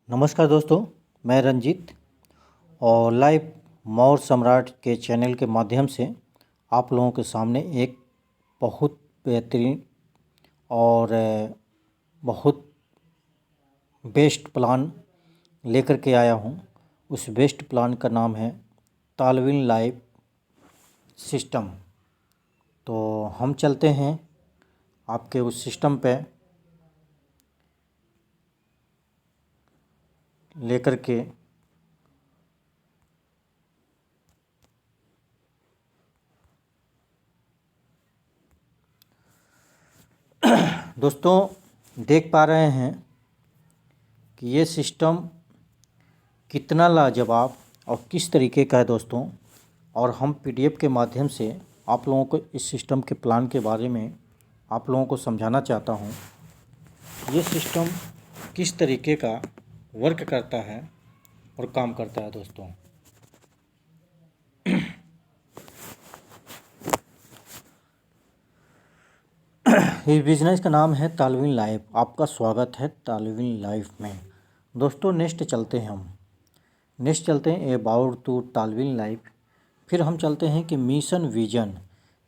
नमस्कार दोस्तों, मैं रंजीत और लाइव मौर सम्राट के चैनल के माध्यम से आप लोगों के सामने एक बहुत बेहतरीन और बहुत बेस्ट प्लान लेकर के आया हूं। उस बेस्ट प्लान का नाम है तालविन लाइव सिस्टम। तो हम चलते हैं आपके उस सिस्टम पे लेकर के। दोस्तों देख पा रहे हैं कि ये सिस्टम कितना लाजवाब और किस तरीके का है दोस्तों। और हम पीडीएफ के माध्यम से आप लोगों को इस सिस्टम के प्लान के बारे में आप लोगों को समझाना चाहता हूँ। ये सिस्टम किस तरीके का वर्क करता है और काम करता है दोस्तों। इस बिज़नेस का नाम है तालविन लाइव। आपका स्वागत है तालविन लाइव में। दोस्तों नेक्स्ट चलते हैं अबाउट टू तालविन लाइव। फिर हम चलते हैं कि मिशन विजन,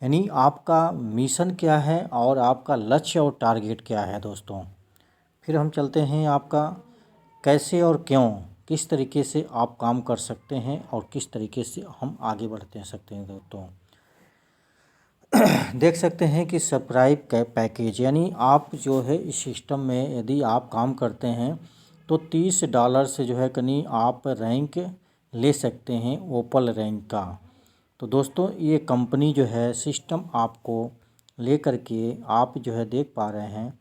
यानी आपका मिशन क्या है और आपका लक्ष्य और टारगेट क्या है दोस्तों। फिर हम चलते हैं आपका कैसे और क्यों, किस तरीके से आप काम कर सकते हैं और किस तरीके से हम आगे बढ़ते सकते हैं दोस्तों। देख सकते हैं कि सब्सक्राइब पैकेज, यानी आप जो है इस सिस्टम में यदि आप काम करते हैं तो $30 से जो है कहीं आप रैंक ले सकते हैं ओपल रैंक का। तो दोस्तों ये कंपनी जो है सिस्टम आपको ले करके आप जो है देख पा रहे हैं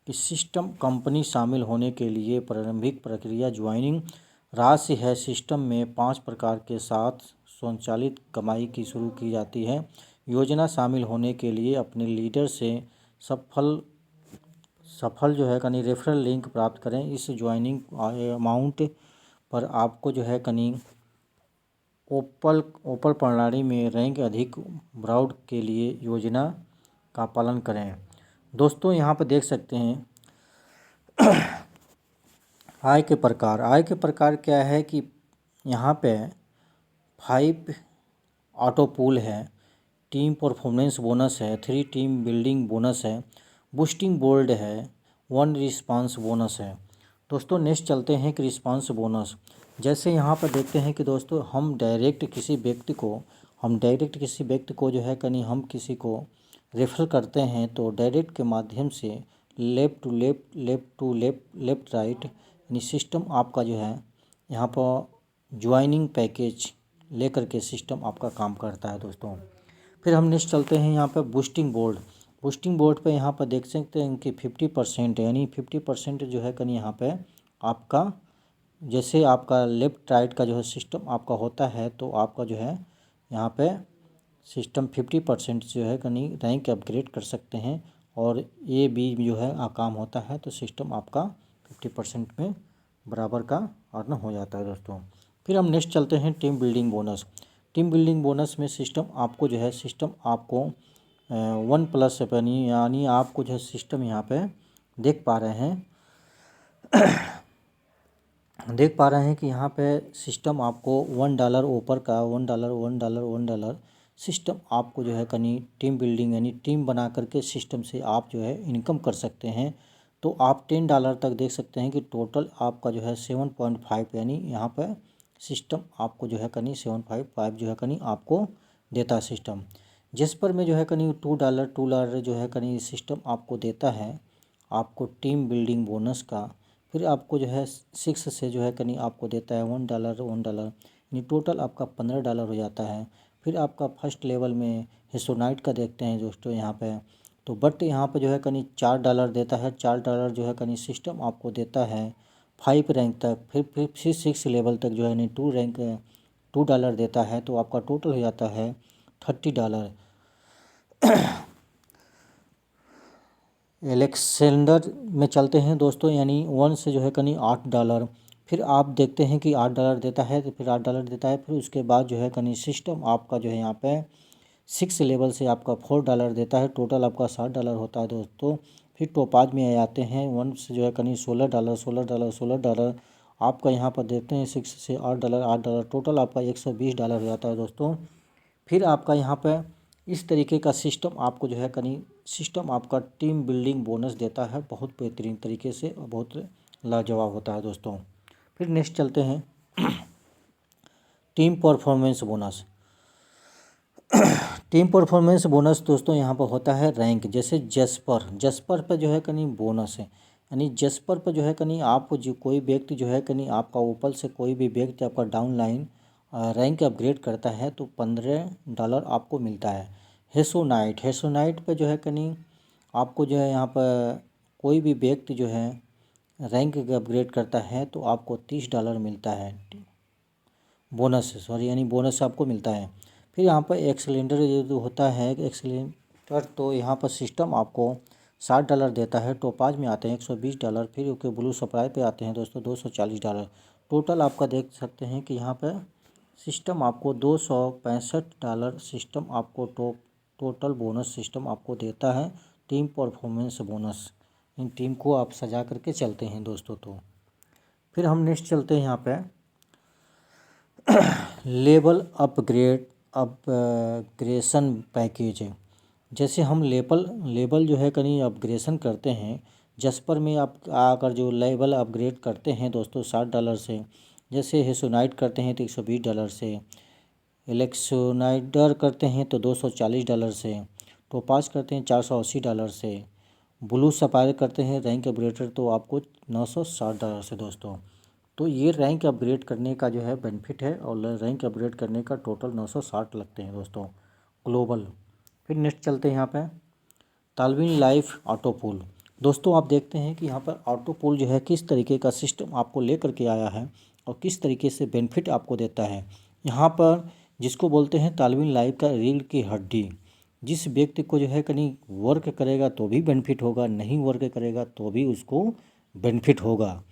कि सिस्टम कंपनी शामिल होने के लिए प्रारंभिक प्रक्रिया ज्वाइनिंग राशि है। सिस्टम में 5 प्रकार के साथ स्वचालित कमाई की शुरू की जाती है। योजना शामिल होने के लिए अपने लीडर से सफल जो है कहीं रेफरल लिंक प्राप्त करें। इस ज्वाइनिंग अमाउंट पर आपको जो है कहीं ओपल प्रणाली में रैंक अधिक ब्राउड के लिए योजना का पालन करें। दोस्तों यहाँ पर देख सकते हैं आय के प्रकार क्या है कि यहाँ पे 5 ऑटो पूल है, टीम परफॉर्मेंस बोनस है, 3 टीम बिल्डिंग बोनस है, बूस्टिंग बोल्ड है, 1 रिस्पांस बोनस है। दोस्तों नेक्स्ट चलते हैं कि रिस्पांस बोनस। जैसे यहाँ पर देखते हैं कि दोस्तों हम डायरेक्ट किसी व्यक्ति को जो है कहीं हम किसी को रेफर करते हैं तो डायरेक्ट के माध्यम से लेफ़्ट टू लेफ़्ट राइट, यानी सिस्टम आपका जो है यहाँ पर ज्वाइनिंग पैकेज लेकर के सिस्टम आपका काम करता है दोस्तों। फिर हम नेक्स्ट चलते हैं यहाँ पर बूस्टिंग बोर्ड पे यहाँ पर देख सकते हैं कि 50% यानी 50% जो है कहीं यहाँ पे आपका जैसे आपका लेफ़्ट राइट का जो है सिस्टम आपका होता है तो आपका जो है यहाँ पे सिस्टम 50% जो है कहीं रैंक अपग्रेड कर सकते हैं और ये भी जो है काम होता है तो सिस्टम आपका 50% में बराबर का अर्न हो जाता है दोस्तों। फिर हम नेक्स्ट चलते हैं टीम बिल्डिंग बोनस में सिस्टम आपको 1+ यानी आपको जो है सिस्टम यहाँ पे देख पा रहे हैं कि यहाँ पे सिस्टम आपको $1 ऊपर का $1 सिस्टम आपको जो है कहीं टीम बिल्डिंग यानी टीम बना करके सिस्टम से आप जो है इनकम कर सकते हैं। तो आप $10 तक देख सकते हैं कि टोटल आपका जो है 7.5 यानी यहाँ पे सिस्टम आपको जो है कहीं 7.5 जो है कहीं आपको देता है सिस्टम। जिस पर में जो है कहीं $2 जो है कहीं सिस्टम आपको देता है आपको टीम बिल्डिंग बोनस का। फिर आपको जो है 6 से जो है कहीं आपको देता है $1 यानी टोटल आपका $15 हो जाता है। फिर आपका फर्स्ट लेवल में हिस्टोनाइट का देखते हैं दोस्तों यहाँ पे तो बट यहाँ पे जो है कहीं $4 देता है। $4 जो है कहीं सिस्टम आपको देता है 5 रैंक तक। फिर 6 लेवल तक जो है नहीं $2 देता है तो आपका टोटल हो जाता है $30। एलेक्सेंडर में चलते हैं दोस्तों, यानी 1 से जो है कहीं $8। फिर आप देखते हैं कि $8 देता है तो फिर $8 देता है। फिर उसके बाद जो है कहीं सिस्टम आपका जो है यहाँ पे 6 लेवल से आपका $4 देता है। टोटल आपका $60 होता है दोस्तों। फिर टोपाज में आ जाते हैं 1 से जो है कहीं $16 $16 $16 आपका यहाँ पर देखते हैं 6 से $8 टोटल आपका $120 हो जाता है दोस्तों। फिर आपका यहाँ पर इस तरीके का सिस्टम आपको जो है कहीं सिस्टम आपका टीम बिल्डिंग बोनस देता है बहुत बेहतरीन तरीके से और बहुत लाजवाब होता है दोस्तों। फिर नेक्स्ट चलते हैं team performance bonus. Team performance bonus दोस्तों यहाँ पर होता है रैंक, जैसे जस्पर पर जो है कहीं बोनस है, यानी जस्पर पर जो है कहीं आप जो कोई व्यक्ति जो है कहीं आपका ऊपर से कोई भी व्यक्ति आपका डाउन लाइन रैंक अपग्रेड करता है तो $15 आपको मिलता है। हेसोनाइट पर जो है कहीं आपको जो है यहाँ पर कोई भी व्यक्ति जो है रैंक अपग्रेड करता है तो आपको $30 मिलता है यानी बोनस आपको मिलता है। फिर यहाँ पर एक्सीलेंटर जो होता है एक्सीलेंटर, तो यहाँ पर सिस्टम आपको $60 देता है। टोपाज में आते हैं $120। फिर ओके ब्लू सप्लाई पे आते हैं दोस्तों $240। टोटल आपका देख सकते हैं कि यहाँ पर सिस्टम आपको $265 सिस्टम आपको टोटल बोनस सिस्टम आपको देता है टीम परफॉर्मेंस बोनस। इन टीम को आप सजा करके चलते हैं दोस्तों। तो फिर हम नेक्स्ट चलते हैं यहाँ पे लेवल अपग्रेशन पैकेज है। जैसे हम लेवल जो है कहीं अपग्रेशन करते हैं, जस्पर में आप अगर जो लेवल अपग्रेड करते हैं दोस्तों $60 से, जैसे हेसोनाइट करते हैं तो $120 से, एलेक्सोनाइडर करते हैं तो $240 से, टोपाज करते हैं $480 से, ब्लू सफायर करते हैं रैंक अपग्रेडर तो आपको $960 से दोस्तों। तो ये रैंक अपग्रेड करने का जो है बेनिफिट है और रैंक अपग्रेड करने का टोटल 960 लगते हैं दोस्तों ग्लोबल। फिर नेक्स्ट चलते हैं यहाँ पे तालविन लाइफ ऑटो पूल। दोस्तों आप देखते हैं कि यहाँ पर ऑटो पूल जो है किस तरीके का सिस्टम आपको लेकर के आया है और किस तरीके से बेनिफिट आपको देता है। यहाँ पर जिसको बोलते हैं तालविन लाइफ का रीढ़ की हड्डी, जिस व्यक्ति को जो है कहीं वर्क करेगा तो भी बेनिफिट होगा, नहीं वर्क करेगा तो भी उसको बेनिफिट होगा।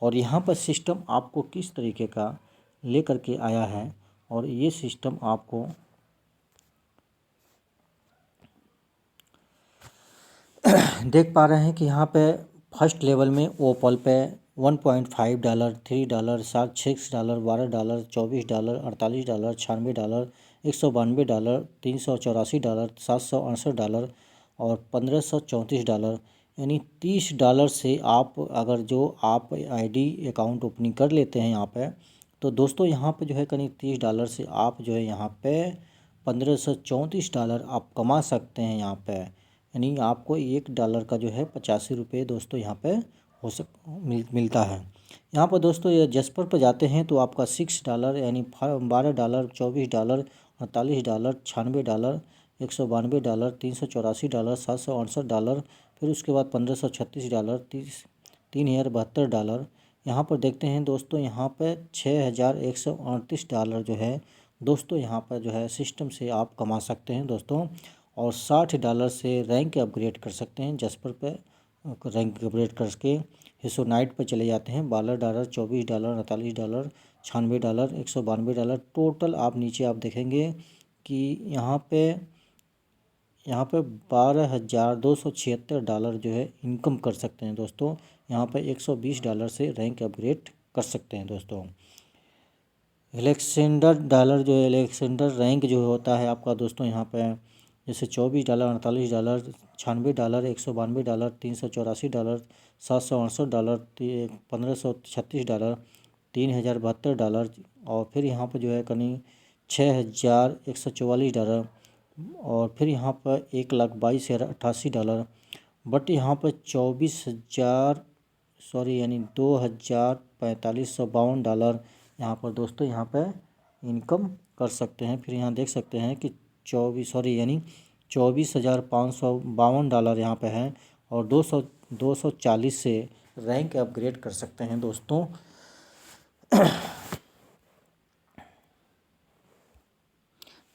और यहाँ पर सिस्टम आपको किस तरीके का लेकर के आया है और ये सिस्टम आपको देख पा रहे हैं कि यहाँ पे फर्स्ट लेवल में ओपल पे $1.5, $3, $6, $12, $24, $48, $96, $192, $384, $768 और $1534, यानी $30 से आप अगर जो आप आईडी अकाउंट ओपनिंग कर लेते हैं यहाँ पे, तो दोस्तों यहाँ पे जो है करीब $30 से आप जो है यहाँ पे $1534 आप कमा सकते हैं यहाँ पे, यानी आपको $1 का जो है 85 रुपये दोस्तों यहाँ पे मिलता है। यहाँ पर दोस्तों ये जस्पर पर जाते हैं तो आपका $6 यानी $12, $24, $48, $96, $192, $384, $768, फिर उसके बाद $1536, $3072। यहाँ पर देखते हैं दोस्तों यहाँ पर $6138 जो है दोस्तों यहाँ पर जो है सिस्टम से आप कमा सकते हैं दोस्तों। और $60 से रैंक अपग्रेड कर सकते हैं। जस्पर पे रैंक अपग्रेड करके हेसोनाइट पर चले जाते हैं $12, $24, $48, $96, $192। टोटल आप नीचे आप देखेंगे कि यहाँ पे $12,276 जो है इनकम कर सकते हैं दोस्तों। यहाँ पे $120 से रैंक अपग्रेड कर सकते हैं दोस्तों। एलेक्सेंडर रैंक जो होता है आपका दोस्तों यहाँ पे जैसे $24, $48, $96, $192, $384, $768, $1536, $3072 और फिर यहाँ पर जो है कहीं $6144 और फिर यहाँ पर $1,22,088। बट यहाँ पर 2,045 यहाँ पर दोस्तों यहाँ पर इनकम कर सकते हैं। फिर यहाँ देख सकते हैं कि $24,552 यहाँ पे है और 240 से रैंक अपग्रेड कर सकते हैं दोस्तों।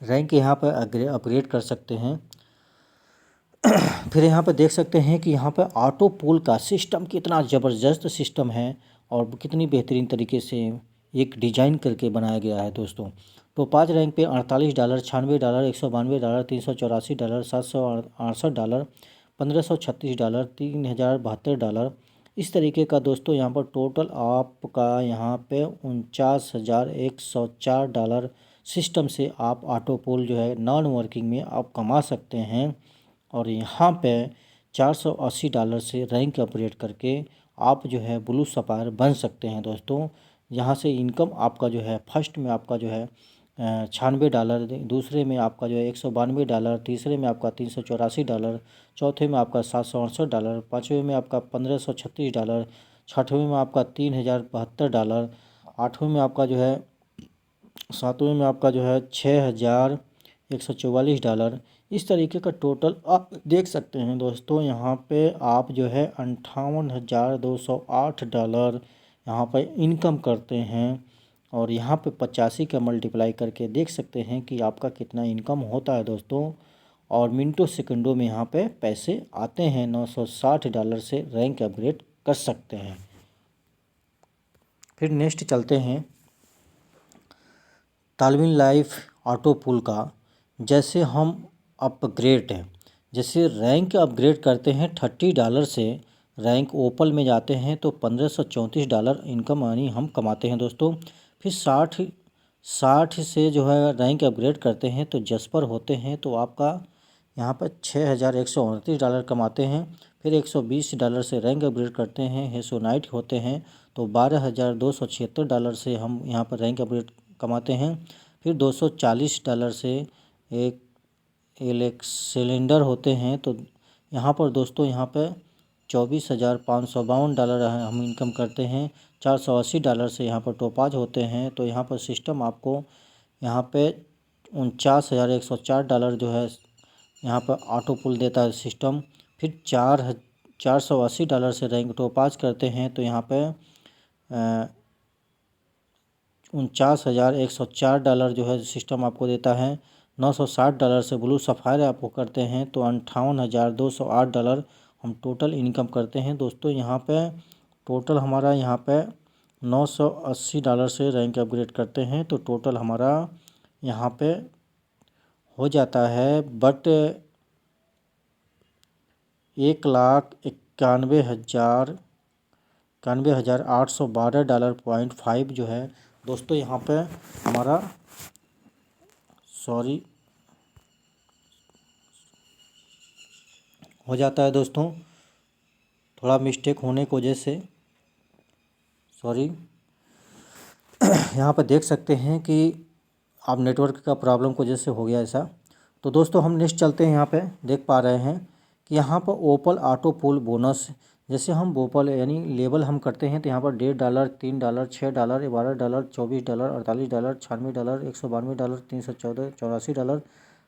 रैंक यहाँ पर अपग्रेड कर सकते हैं। फिर यहाँ पर देख सकते हैं कि यहाँ पर ऑटो पूल का सिस्टम कितना ज़बरदस्त सिस्टम है और कितनी बेहतरीन तरीके से एक डिजाइन करके बनाया गया है दोस्तों। तो 5 रैंक पे $48, $96, $192, $384, $768, $1536, $3072, इस तरीके का दोस्तों यहाँ पर टोटल आपका यहाँ पे $49,104 सिस्टम से आप ऑटो पोल जो है नॉन वर्किंग में आप कमा सकते हैं। और यहाँ पे $480 से रैंक अपग्रेड करके आप जो है ब्लू सफायर बन सकते हैं दोस्तों। यहाँ से इनकम आपका जो है फर्स्ट में आपका जो है $96, दूसरे में आपका जो है $192, तीसरे में आपका $384, चौथे में आपका $768, पाँचवें में आपका $1536, छठवें में आपका $3072, आठवें में आपका जो है सातवें में आपका जो है $6144। इस तरीके का टोटल आप देख सकते हैं दोस्तों। यहाँ पे आप जो है $58,208 यहाँ पे इनकम करते हैं। और यहाँ पे 85 का मल्टीप्लाई करके देख सकते हैं कि आपका कितना इनकम होता है दोस्तों। और मिनटों सेकंडों में यहाँ पे पैसे आते हैं। $960 से रैंक अपग्रेड कर सकते हैं। फिर नेक्स्ट चलते हैं तालविन लाइफ ऑटो पुल का। जैसे हम अपग्रेड है, जैसे रैंक अपग्रेड करते हैं $30 से रैंक ओपल में जाते हैं तो $1534 इनकम यानी हम कमाते हैं दोस्तों। फिर 60 से जो है रैंक अपग्रेड करते हैं तो जस्पर होते हैं तो आपका यहाँ पर $6129 कमाते हैं। फिर $120 से रैंक अपग्रेड करते हैं हेसोनाइट होते हैं तो $12,276 से हम यहाँ पर रैंक अपग्रेड कमाते हैं। फिर $240 से एक एलेक्स सिलेंडर होते हैं तो यहाँ पर दोस्तों यहाँ पे $24,552 हम इनकम करते हैं। $480 से यहाँ पर टोपाज होते हैं तो यहाँ पर सिस्टम आपको यहाँ पे $49,104 जो है यहाँ पर ऑटो पुल देता है सिस्टम। फिर $480 से रैंक टोपाज करते हैं तो यहाँ पे $49,104 जो है सिस्टम आपको देता है। $960 से ब्लू सफ़ायर आपको करते हैं तो $58,208 हम टोटल इनकम करते हैं दोस्तों। यहाँ पे टोटल हमारा यहाँ पे $980 से रैंक अपग्रेड करते हैं तो टोटल हमारा यहाँ पे हो जाता है बट $1,91,812.5 जो है दोस्तों यहाँ पे हमारा हो जाता है दोस्तों। थोड़ा मिस्टेक होने की वजह से यहाँ पर देख सकते हैं कि आप नेटवर्क का प्रॉब्लम की वजह से हो गया ऐसा। तो दोस्तों हम नेक्स्ट चलते हैं। यहाँ पे देख पा रहे हैं कि यहाँ पर ओपल ऑटो पुल बोनस, जैसे हम ओपल यानी लेबल हम करते हैं तो यहाँ पर $1.5, $3, $6, $12, $24, $48, $96, $192, $314, $84,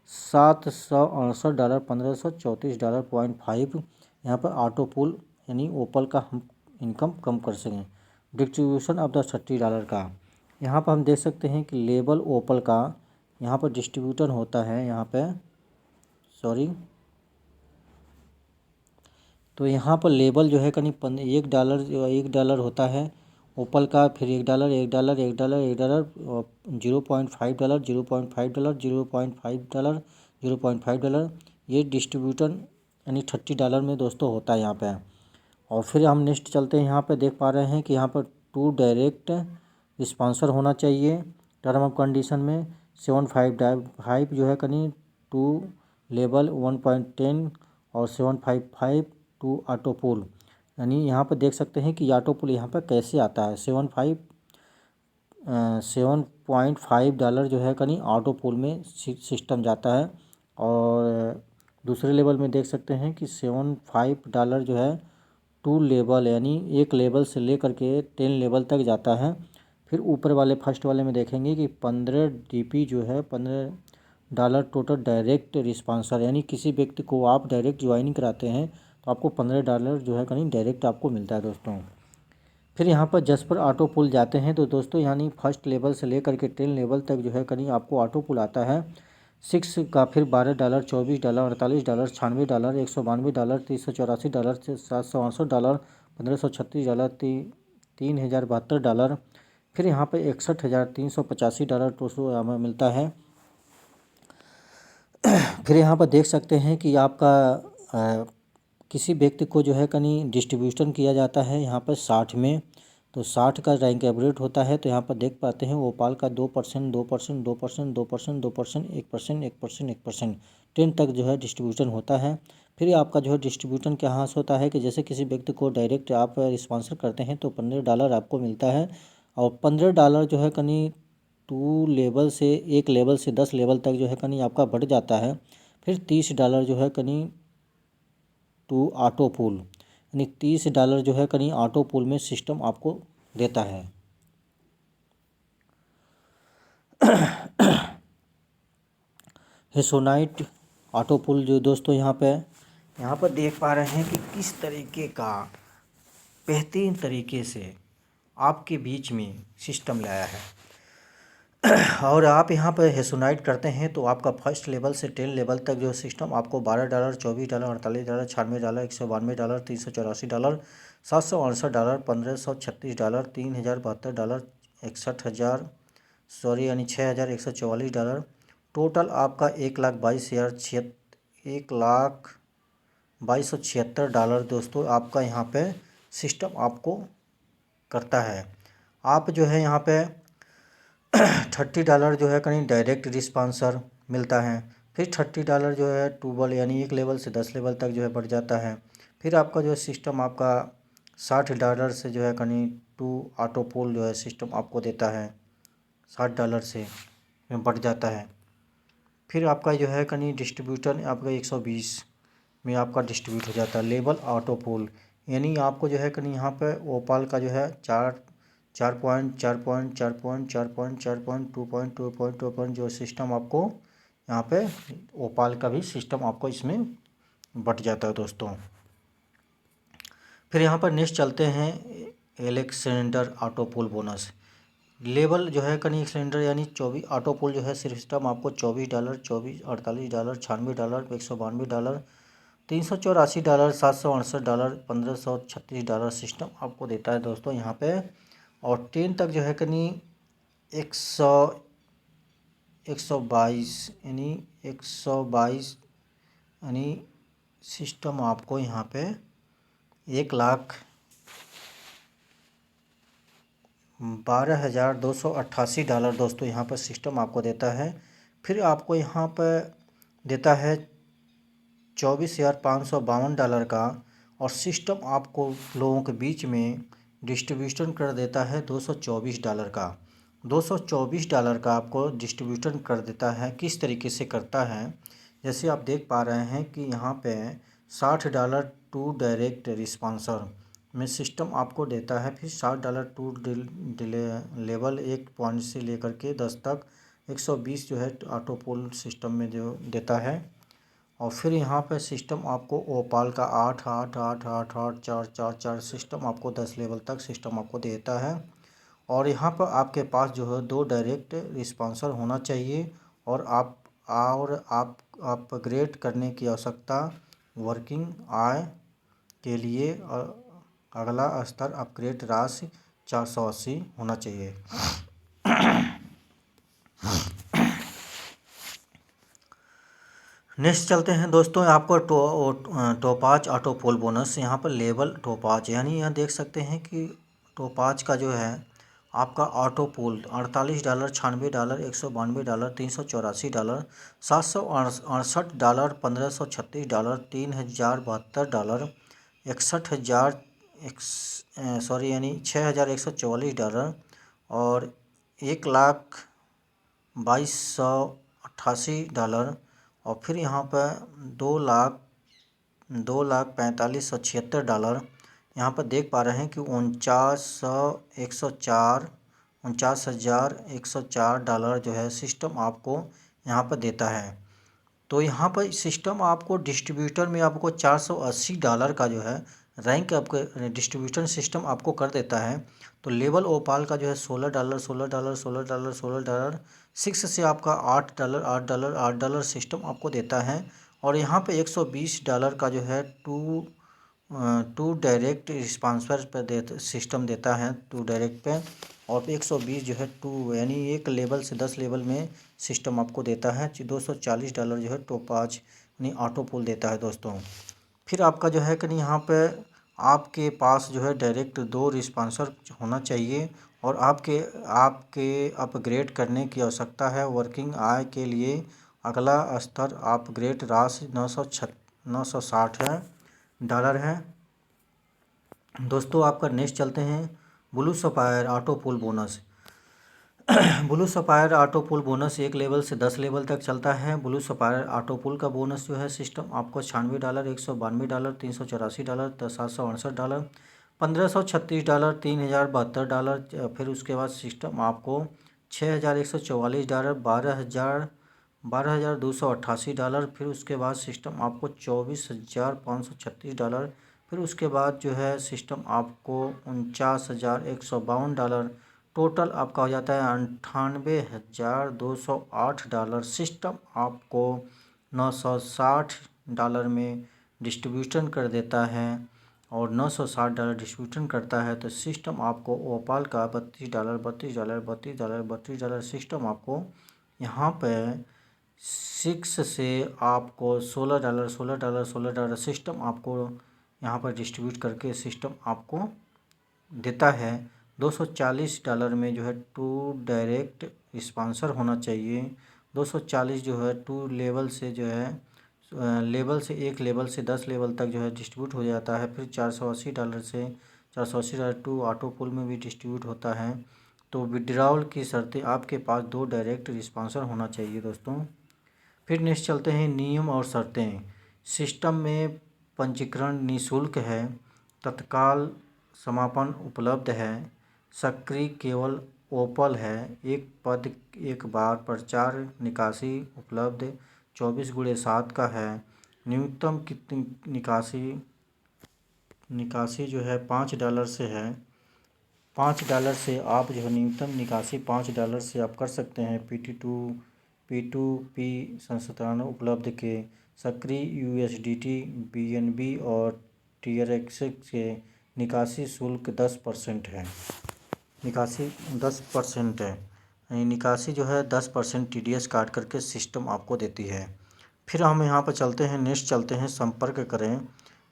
$768, $1534.5 यहाँ पर ऑटो पुल यानी ओपल का हम इनकम कम कर सकें। डिस्ट्रीब्यूशन ऑफ द $30 का यहाँ पर हम देख सकते हैं कि लेबल ओपल का यहाँ पर डिस्ट्रीब्यूटर होता है यहाँ पे तो यहाँ पर लेबल जो है करीब $1 होता है ओपल का। फिर $1, $1, $1, $1, $0.5, $0.5, $0.5, $0.5 ये डिस्ट्रीब्यूटर यानी $30 में दोस्तों होता है यहाँ पे। और फिर हम नेक्स्ट चलते हैं। यहाँ पे देख पा रहे हैं कि यहाँ पर 2 डायरेक्ट स्पॉन्सर होना चाहिए टर्म ऑफ कंडीशन में। 755 जो है कहीं 2 लेबल 1.10 और 755 2 ऑटो पुल यानी यहाँ पर देख सकते हैं कि ऑटो पुल यहाँ पर कैसे आता है। $7.5 जो है कहीं ऑटो पुल में सिस्टम जाता है। और दूसरे लेवल में देख सकते हैं कि $7.5 जो है 2 लेवल यानी एक लेवल से लेकर के 10 लेवल तक जाता है। फिर ऊपर वाले फर्स्ट वाले में देखेंगे कि 15 DP जो है $15 टोटल डायरेक्ट रिस्पॉन्सर यानी किसी व्यक्ति को आप डायरेक्ट ज्वाइनिंग कराते हैं तो आपको $15 जो है कहीं डायरेक्ट आपको मिलता है दोस्तों। फिर यहाँ पर जस्पर ऑटो पुल जाते हैं तो दोस्तों यानी फर्स्ट लेवल से लेकर के 10 लेवल तक जो है कहीं आपको ऑटो पुल आता है 6 का। फिर $12, $24, $48, $96, $192, $384, $768, $1536, $3072। फिर यहाँ पे $61,385 टोटल हमें मिलता है। फिर यहाँ पर देख सकते हैं कि आपका किसी व्यक्ति को जो है कहीं डिस्ट्रीब्यूशन किया जाता है यहाँ पर 60 में, तो 60 का रैंक एवरेट होता है। तो यहाँ पर देख पाते हैं भोपाल का 2%, 2%, 2%, 2%, 2%, 1%, 1%, 1%, 10 तक जो है डिस्ट्रीब्यूशन होता है। फिर आपका जो है डिस्ट्रीब्यूशन क्या हाँ से होता है कि जैसे किसी व्यक्ति को डायरेक्ट आप स्पॉन्सर करते हैं तो $15 आपको मिलता है, और $15 जो है कहीं 2 लेवल से 1 लेवल से 10 लेवल तक जो है कहीं आपका बढ़ जाता है। फिर $30 जो है कहीं टू ऑटो पूल, यानी $30 जो है कहीं ऑटो पूल में सिस्टम आपको देता है। हेसोनाइट ऑटो पूल जो दोस्तों यहाँ पर देख पा रहे हैं कि किस तरीके का बेहतरीन तरीके से आपके बीच में सिस्टम लाया है। और आप यहाँ पर हेसोनाइट करते हैं तो आपका फर्स्ट लेवल से 10 लेवल तक जो सिस्टम आपको $12, $24, $48, $96, $192, $384, $768, $1536, $3072, 61,000 यानी $6,144, टोटल आपका $1,22,76 दोस्तों आपका यहाँ पे सिस्टम आपको करता है। आप जो है यहाँ पे $30 जो है कहीं डायरेक्ट रिस्पॉन्सर मिलता है। फिर $30 जो है टूबल यानी 1 लेवल से 10 लेवल तक जो है बढ़ जाता है। फिर आपका जो है सिस्टम आपका $60 से जो है कहीं टू ऑटो पोल जो है सिस्टम आपको देता है, $60 से बढ़ जाता है। फिर आपका जो है कहीं डिस्ट्रीब्यूटर आपका 120 में आपका डिस्ट्रीब्यूट हो जाता है लेवल ऑटो पोल, यानी आपको जो है कहीं यहाँ पे ओपाल का जो है 4 point 4 point 4 point 4 point 4 point 2 point 2 point 2 point जो सिस्टम आपको यहाँ पे ओपाल का भी सिस्टम आपको इसमें बट जाता है दोस्तों। फिर यहाँ पर नेक्स्ट चलते हैं एलेक्सेंडर ऑटो पोल बोनस लेवल जो है कहीं सिलेंडर यानी 24 ऑटो पोल जो है सिस्टम आपको $24, 24, $48, $96, $192, $384, $768, $1536 सिस्टम आपको देता है दोस्तों यहाँ पे। और 10 तक जो है कहीं 122 यानी 122 यानी सिस्टम आपको यहाँ पे $1,12,288 दोस्तों यहाँ पर सिस्टम आपको देता है। फिर आपको यहाँ पर देता है $24,552 का, और सिस्टम आपको लोगों के बीच में डिस्ट्रीब्यूशन कर देता है $224 का। $224 का आपको डिस्ट्रीब्यूशन कर देता है। किस तरीके से करता है, जैसे आप देख पा रहे हैं कि यहाँ पे $60 टू डायरेक्ट रिस्पॉन्सर में सिस्टम आपको देता है। फिर $60 टू लेवल 1 पॉइंट से लेकर के 10 तक 120 जो है ऑटो पोल सिस्टम में जो देता है। और फिर यहाँ पे सिस्टम आपको ओपाल का 8 8 8 8 8 4 4 4 सिस्टम आपको 10 लेवल तक सिस्टम आपको देता है। और यहाँ पर आपके पास जो है 2 डायरेक्ट रिस्पॉन्सर होना चाहिए, और आप अपग्रेड करने की आवश्यकता वर्किंग आय के लिए अगला स्तर अपग्रेड राशि 480 होना चाहिए। नेक्स्ट चलते हैं दोस्तों आपको टोपाज ऑटो पोल बोनस यहाँ पर लेवल टोपाज, यानी यहाँ देख सकते हैं कि टोपाज का जो है आपका ऑटो पोल $48, $96, $192, $384, $768, $1536, $3072, 61,000 यानी $6,144, और $1,22,88, और फिर यहाँ पर $2,45,76 यहाँ पर देख पा रहे हैं कि 49,104 जो है सिस्टम आपको यहाँ पर देता है। तो यहाँ पर सिस्टम आपको डिस्ट्रीब्यूटर में आपको $480 का जो है रैंक आपको डिस्ट्रीब्यूशन सिस्टम आपको कर देता है। तो लेवल ओपाल का जो है $16, $16, $16, $16, 6 से आपका $8, $8, $8 सिस्टम आपको देता है। और यहाँ पे $120 का जो है टू डायरेक्ट रिस्पॉन्सर पर सिस्टम देता है, टू डायरेक्ट पे। और 120 जो है टू यानी 1 लेवल से 10 लेवल में सिस्टम आपको देता है। $240 जो है टोपाज यानी ऑटो पोल देता है दोस्तों। फिर आपका जो है कि नहीं यहाँ पे आपके पास जो है डायरेक्ट 2 रिस्पॉन्सर होना चाहिए और आपके आपके अपग्रेड करने की आवश्यकता है। वर्किंग आय के लिए अगला स्तर अपग्रेड राशि 960 है डॉलर है। दोस्तों आपका नेक्स्ट चलते हैं ब्लू सफायर ऑटो पुल बोनस। ब्लू सफायर ऑटो पुल बोनस 1 लेवल से 10 लेवल तक चलता है। ब्लू सफायर ऑटो पुल का बोनस जो है सिस्टम आपको $96, $192, $384, $768, $1536, $3072, फिर उसके बाद सिस्टम आपको $6144, $12,288, फिर उसके बाद सिस्टम आपको $24,536, फिर उसके बाद जो है सिस्टम आपको $49,152, टोटल आपका हो जाता है $98,208। सिस्टम आपको $960 में डिस्ट्रीब्यूशन कर देता है और $960 डिस्ट्रीब्यूशन करता है तो सिस्टम आपको ओपाल का $32 सिस्टम आपको यहाँ पे 6 से आपको $16 सिस्टम आपको यहाँ पर डिस्ट्रीब्यूट करके सिस्टम आपको देता है। $240 में जो है 2 डायरेक्ट स्पॉन्सर होना चाहिए। 240 जो है 2 लेवल से जो है लेवल से 1 लेवल से 10 लेवल तक जो है डिस्ट्रीब्यूट हो जाता है। फिर $480 से $480 टू ऑटो पुल में भी डिस्ट्रीब्यूट होता है। तो विड्रॉल की शर्तें आपके पास 2 डायरेक्ट स्पॉन्सर होना चाहिए दोस्तों। फिर नेक्स्ट चलते हैं नियम और शर्तें। सिस्टम में पंजीकरण निःशुल्क है, तत्काल समापन उपलब्ध है, सक्रिय केवल ओपल है, एक पद एक बार पर 4 निकासी उपलब्ध 24x7 का है। न्यूनतम कितनी निकासी जो है $5 से है। $5 से आप जो है न्यूनतम निकासी $5 से आप कर सकते हैं। P2P संस्थान उपलब्ध के सक्रिय USDT BNB और TRX के निकासी शुल्क 10% है। निकासी 10% है। निकासी जो है 10% TDS काट करके सिस्टम आपको देती है। फिर हम यहाँ पर चलते हैं नेक्स्ट चलते हैं संपर्क करें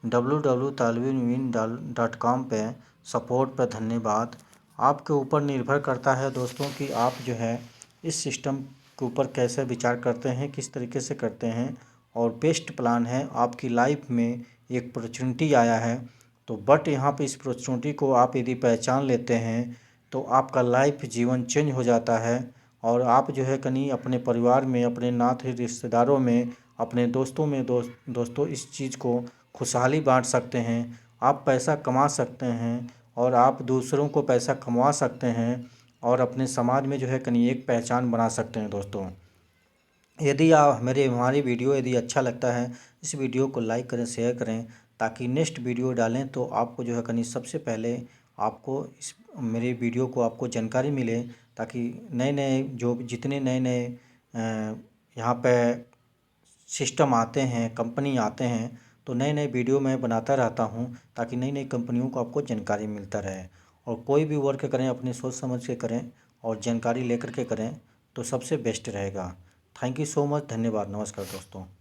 www.talwinwin.com पे सपोर्ट पर धन्यवाद। आपके ऊपर निर्भर करता है दोस्तों कि आप जो है इस सिस्टम के ऊपर कैसे विचार करते हैं, किस तरीके से करते हैं और बेस्ट प्लान है। आपकी लाइफ में एक अपॉर्चुनिटी आया है तो बट यहाँ पे इस अपॉर्चुनिटी को आप यदि पहचान लेते हैं तो आपका लाइफ जीवन चेंज हो जाता है और आप जो है कहीं अपने परिवार में, अपने नाते रिश्तेदारों में, अपने दोस्तों में दोस्तों इस चीज़ को खुशहाली बांट सकते हैं। आप पैसा कमा सकते हैं और आप दूसरों को पैसा कमा सकते हैं और अपने समाज में जो है कहीं एक पहचान बना सकते हैं दोस्तों। यदि आप हमारी वीडियो यदि अच्छा लगता है इस वीडियो को लाइक करें, शेयर करें ताकि नेक्स्ट वीडियो डालें तो आपको जो है कहीं सबसे पहले आपको इस मेरे वीडियो को आपको जानकारी मिले ताकि नए नए जो जितने नए नए यहाँ पे सिस्टम आते हैं, कंपनी आते हैं तो नए नए वीडियो मैं बनाता रहता हूँ ताकि नई नई कंपनियों को आपको जानकारी मिलता रहे। और कोई भी वर्क करें अपनी सोच समझ के करें और जानकारी लेकर के करें तो सबसे बेस्ट रहेगा। थैंक यू सो मच, धन्यवाद, नमस्कार दोस्तों।